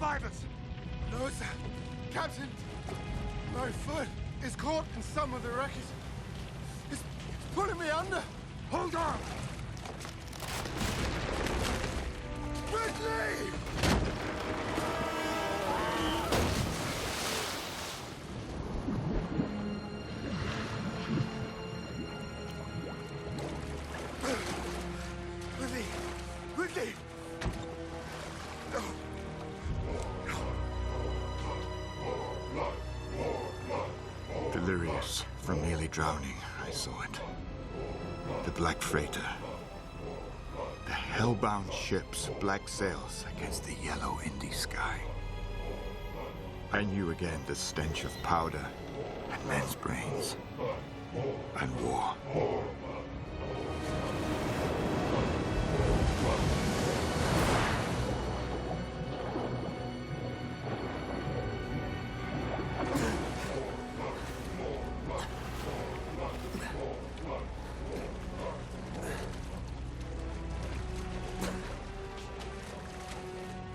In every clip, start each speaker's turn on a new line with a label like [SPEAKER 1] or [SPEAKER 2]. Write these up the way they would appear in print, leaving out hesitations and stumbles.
[SPEAKER 1] fibers!
[SPEAKER 2] No, sir. Captain, my foot is caught in some of the wreckage. It's pulling me under.
[SPEAKER 1] Hold on!
[SPEAKER 2] Ridley! Ridley! Ridley!
[SPEAKER 3] Delirious from nearly drowning, I saw it. The black freighter. The hellbound ship's black sails against the yellow Indy sky. I knew again the stench of powder and men's brains and war.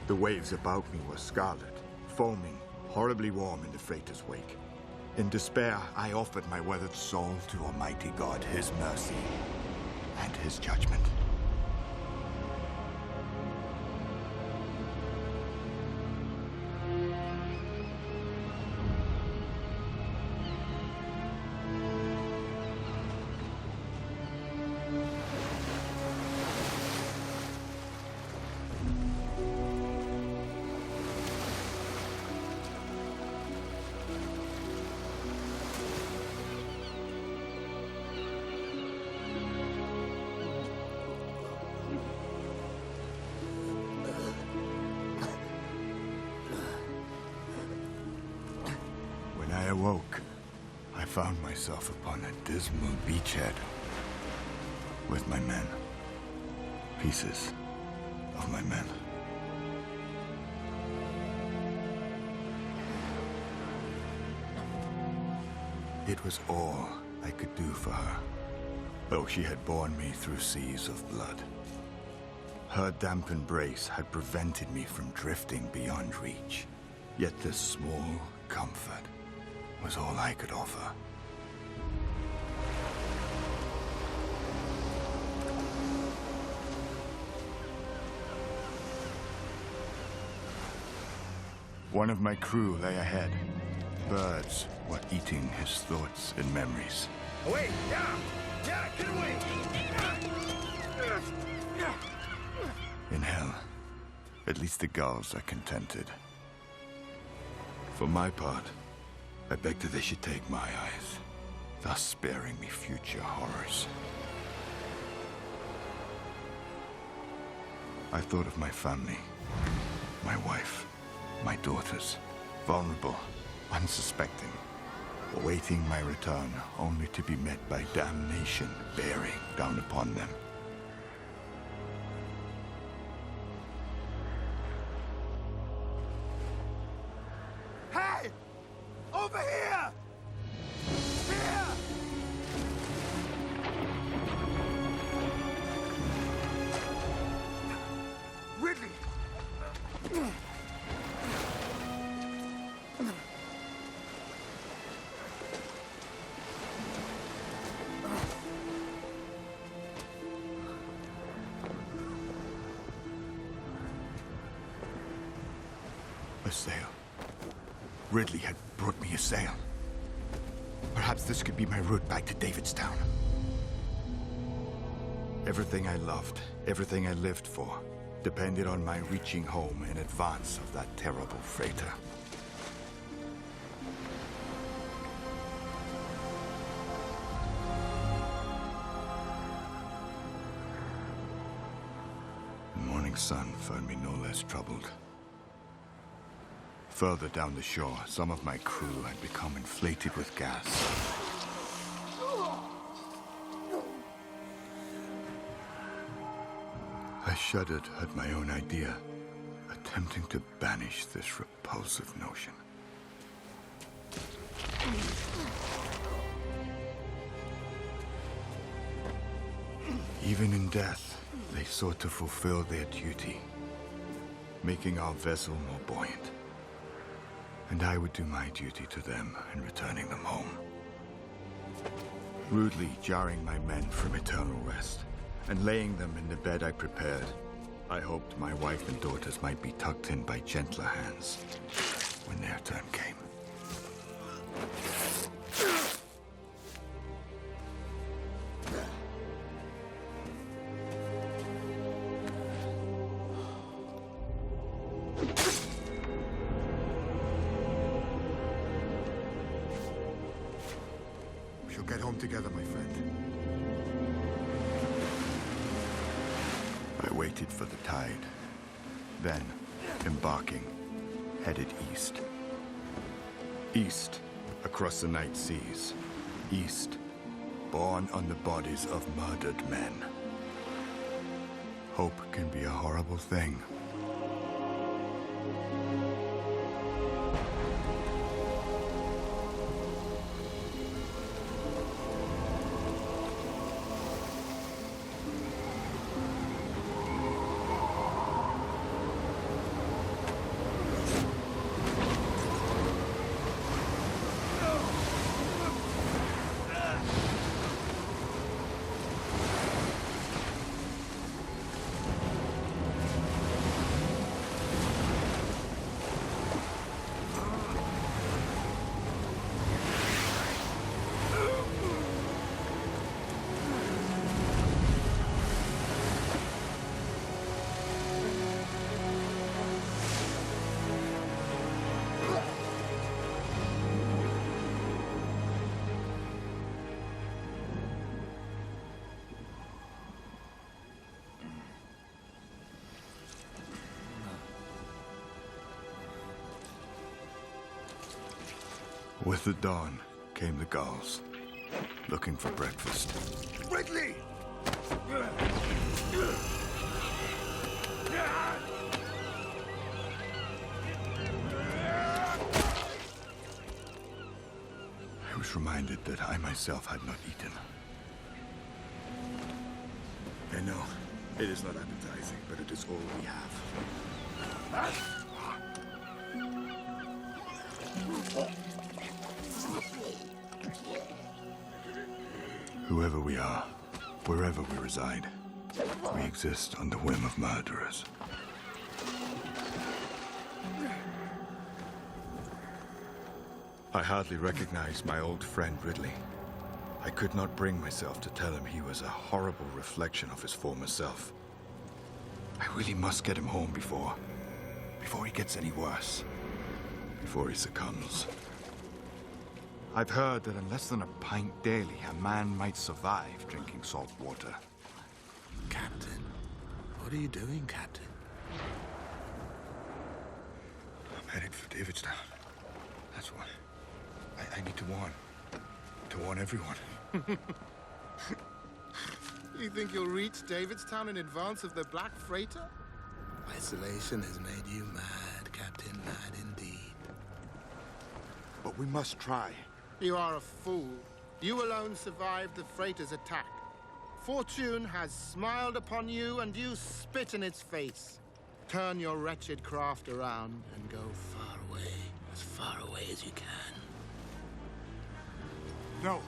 [SPEAKER 3] The waves about me were scarlet, foaming, horribly warm in the freighter's wake. In despair, I offered my weathered soul to Almighty God, His mercy and His judgment. When I awoke, I found myself upon a dismal beachhead with my men. Pieces of my men. It was all I could do for her, though she had borne me through seas of blood. Her damp embrace had prevented me from drifting beyond reach, yet this small comfort was all I could offer. One of my crew lay ahead. Birds were eating his thoughts and memories.
[SPEAKER 1] Away! Yeah! Yeah! Get away!
[SPEAKER 3] In hell, at least the gulls are contented. For my part, I beg that they should take my eyes, thus sparing me future horrors. I thought of my family, my wife, my daughters, vulnerable, unsuspecting, awaiting my return only to be met by damnation bearing down upon them.
[SPEAKER 2] Hey! Over here! Here! Ridley!
[SPEAKER 3] A sail. Ridley had brought me a sail. Perhaps this could be my route back to Davidstown. Everything I loved, everything I lived for, depended on my reaching home in advance of that terrible freighter. The morning sun found me no less troubled. Further down the shore, some of my crew had become inflated with gas. I shuddered at my own idea, attempting to banish this repulsive notion. Even in death, they sought to fulfill their duty. making our vessel more buoyant. And I would do my duty to them in returning them home. Rudely jarring my men from eternal rest, and laying them in the bed I prepared, I hoped my wife and daughters might be tucked in by gentler hands when their turn came.
[SPEAKER 2] We shall get home together, my friend.
[SPEAKER 3] I waited for the tide. Then, embarking, headed east. East, across the night seas. East, born on the bodies of murdered men. Hope can be a horrible thing. With the dawn came the gulls, looking for breakfast.
[SPEAKER 1] Ridley!
[SPEAKER 3] I was reminded that I myself had not eaten.
[SPEAKER 1] I know, it is not appetizing, but it is all we have.
[SPEAKER 3] Whoever we are, wherever we reside, we exist on the whim of murderers. I hardly recognized my old friend Ridley. I could not bring myself to tell him he was a horrible reflection of his former self. I really must get him home before he gets any worse, before he succumbs. I've heard that in less than a pint daily, a man might survive drinking salt water.
[SPEAKER 4] Captain, what are you doing, Captain?
[SPEAKER 3] I'm headed for Davidstown. That's what. I need to warn everyone.
[SPEAKER 2] You think you'll reach Davidstown in advance of the Black Freighter?
[SPEAKER 4] Isolation has made you mad, Captain, mad indeed.
[SPEAKER 3] But we must try.
[SPEAKER 2] You are a fool. You alone survived the freighter's attack. Fortune has smiled upon you, and you spit in its face. Turn your wretched craft around and go
[SPEAKER 4] As far away as you can.
[SPEAKER 2] No,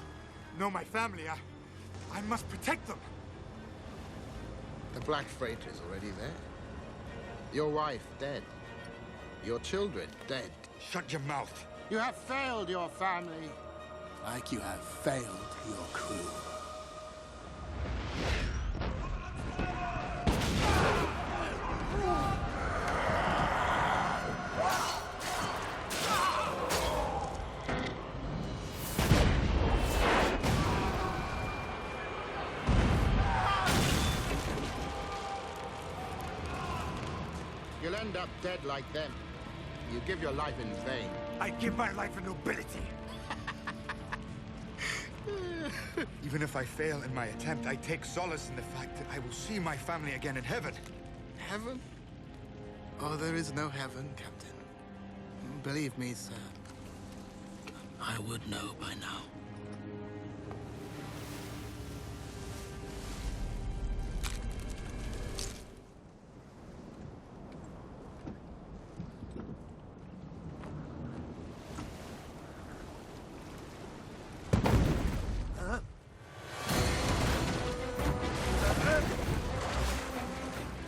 [SPEAKER 2] my family. I must protect them. The Black Freighter is already there. Your wife dead. Your children dead.
[SPEAKER 3] Shut your mouth.
[SPEAKER 2] You have failed your family.
[SPEAKER 4] Like you have failed your crew.
[SPEAKER 2] You'll end up dead like them. You give your life in vain.
[SPEAKER 1] I give my life a nobility.
[SPEAKER 3] Even if I fail in my attempt, I take solace in the fact that I will see my family again in heaven.
[SPEAKER 2] Heaven? Oh, there is no heaven, Captain. Believe me, sir.
[SPEAKER 4] I would know by now.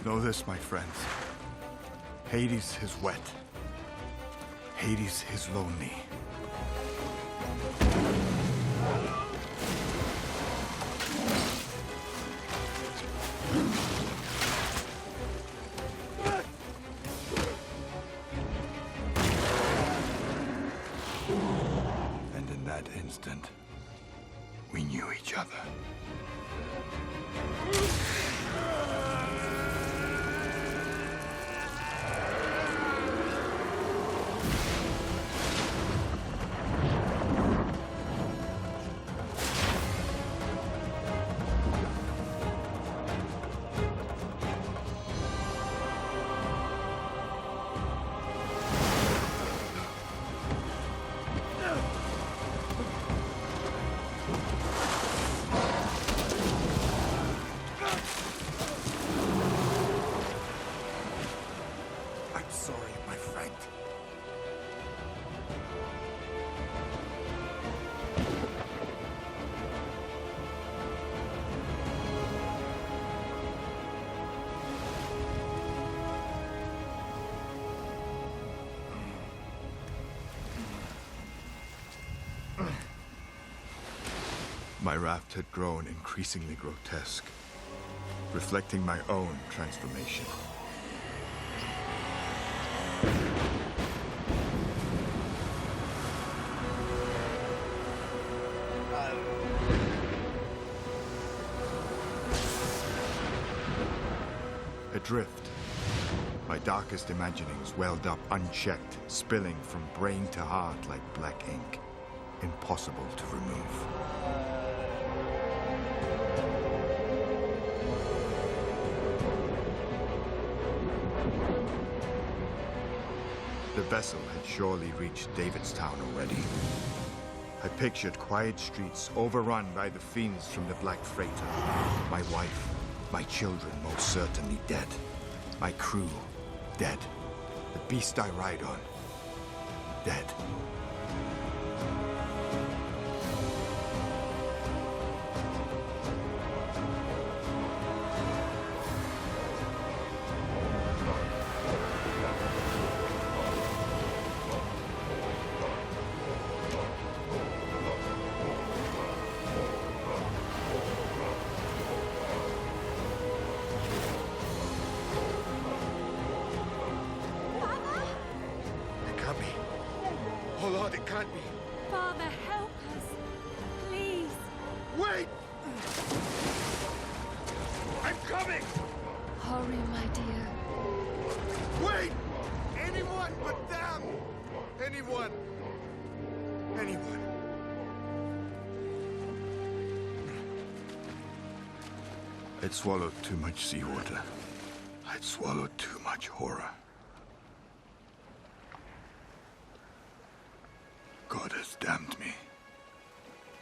[SPEAKER 3] Know this, my friends. Hades is wet. Hades is lonely. And in that instant, we knew each other. I'm sorry, my friend. My raft had grown increasingly grotesque, reflecting my own transformation. Adrift, my darkest imaginings welled up unchecked, spilling from brain to heart like black ink, impossible to remove. The vessel had surely reached Davidstown already. I pictured quiet streets overrun by the fiends from the Black Freighter. My wife, my children most certainly dead. My crew, dead. The beast I ride on, dead. Oh Lord, it can't be.
[SPEAKER 5] Father, help us. Please.
[SPEAKER 3] Wait! I'm coming!
[SPEAKER 5] Hurry, my dear.
[SPEAKER 3] Wait! Anyone but them! Anyone! Anyone. I'd swallowed too much seawater. I'd swallowed too much horror. God has damned me.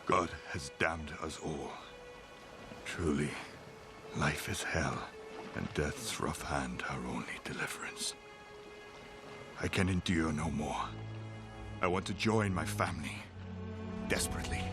[SPEAKER 3] God has damned us all. Truly, life is hell, and death's rough hand our only deliverance. I can endure no more. I want to join my family. Desperately.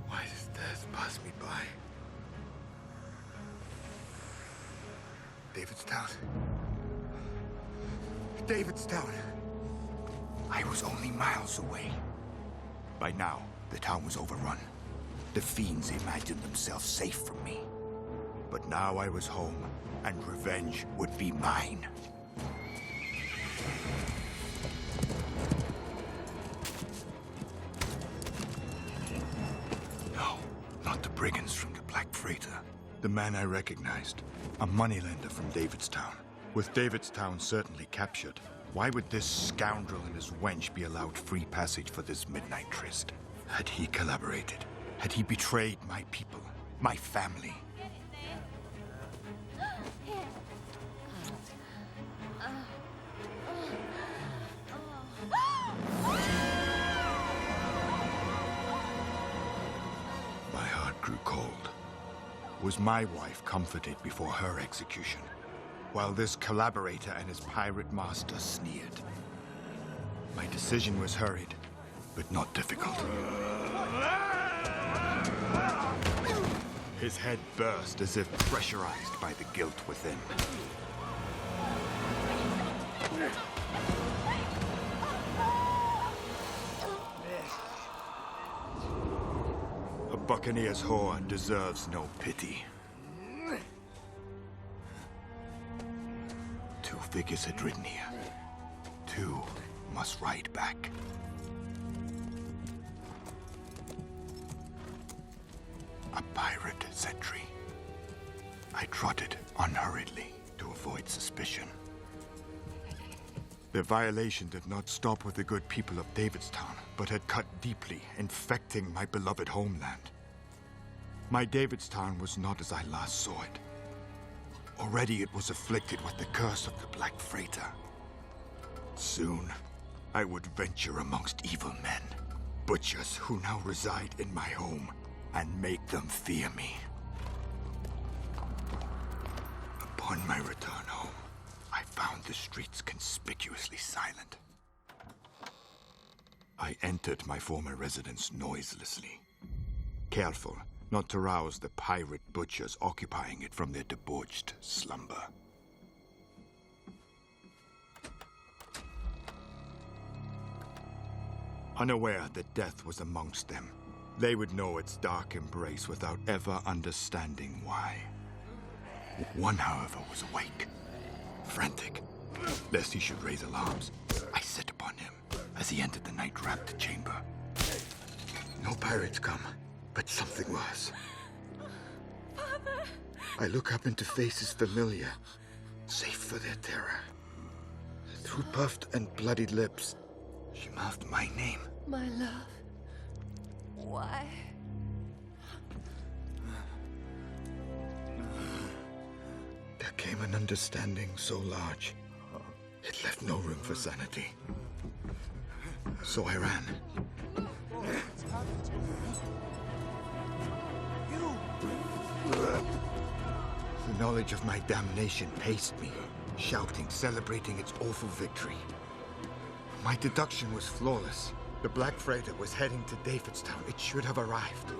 [SPEAKER 3] Why does death pass me by? Davidstown. Davidstown. I was only miles away. By now, the town was overrun. The fiends imagined themselves safe from me. But now I was home, and revenge would be mine. No, not the brigands from the Black Freighter. The man I recognized, a moneylender from Davidstown. With Davidstown certainly captured, why would this scoundrel and his wench be allowed free passage for this midnight tryst? Had he collaborated? Had he betrayed my people, my family? Was my wife comforted before her execution, while this collaborator and his pirate master sneered? My decision was hurried, but not difficult. His head burst as if pressurized by the guilt within. A buccaneer's whore deserves no pity. Two figures had ridden here. Two must ride back. A pirate sentry. I trotted unhurriedly to avoid suspicion. Their violation did not stop with the good people of Davidstown, but had cut deeply, infecting my beloved homeland. My Davidstown was not as I last saw it. Already it was afflicted with the curse of the Black Freighter. Soon, I would venture amongst evil men, butchers who now reside in my home, and make them fear me. Upon my return home, I found the streets conspicuously silent. I entered my former residence noiselessly, careful not to rouse the pirate butchers occupying it from their debauched slumber. Unaware that death was amongst them, they would know its dark embrace without ever understanding why. One, however, was awake, frantic, lest he should raise alarms. I set upon him as he entered the night-wrapped chamber. No pirates come, but something worse.
[SPEAKER 5] Father!
[SPEAKER 3] I look up into faces familiar, safe for their terror. Through puffed and bloodied lips, she mouthed my name.
[SPEAKER 5] My love. Why?
[SPEAKER 3] There came an understanding so large, it left no room for sanity. So I ran. The knowledge of my damnation paced me, shouting, celebrating its awful victory. My deduction was flawless. The Black Freighter was heading to Davidstown. It should have arrived.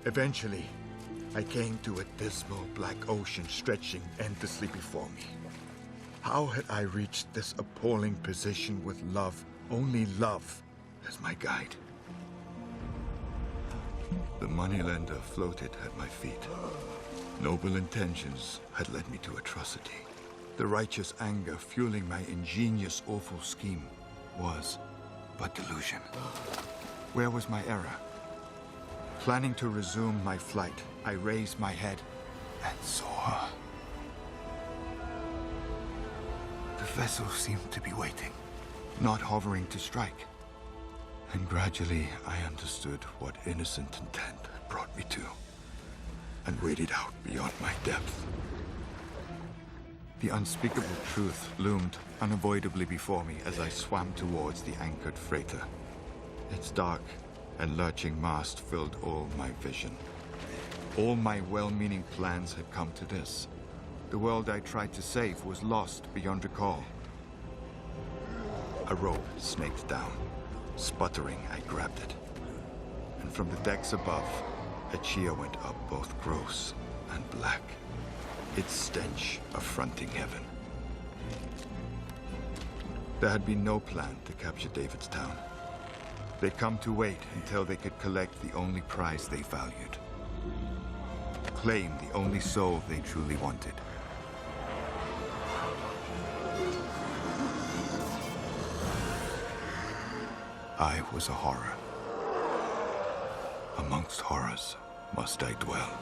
[SPEAKER 3] Eventually, I came to a dismal black ocean stretching endlessly before me. How had I reached this appalling position with love, only love, as my guide? The moneylender floated at my feet. Noble intentions had led me to atrocity. The righteous anger fueling my ingenious, awful scheme was but delusion. Where was my error? Planning to resume my flight, I raised my head and saw her. The vessel seemed to be waiting, not hovering to strike. And gradually, I understood what innocent intent had brought me to, and waded out beyond my depth. The unspeakable truth loomed unavoidably before me as I swam towards the anchored freighter. Its dark and lurching mast filled all my vision. All my well-meaning plans had come to this. The world I tried to save was lost beyond recall. A rope snaked down. Sputtering, I grabbed it. And from the decks above, a cheer went up, both gross and black, its stench affronting heaven. There had been no plan to capture Davidstown. They'd come to wait until they could collect the only prize they valued. Claim the only soul they truly wanted. I was a horror. Amongst horrors must I dwell.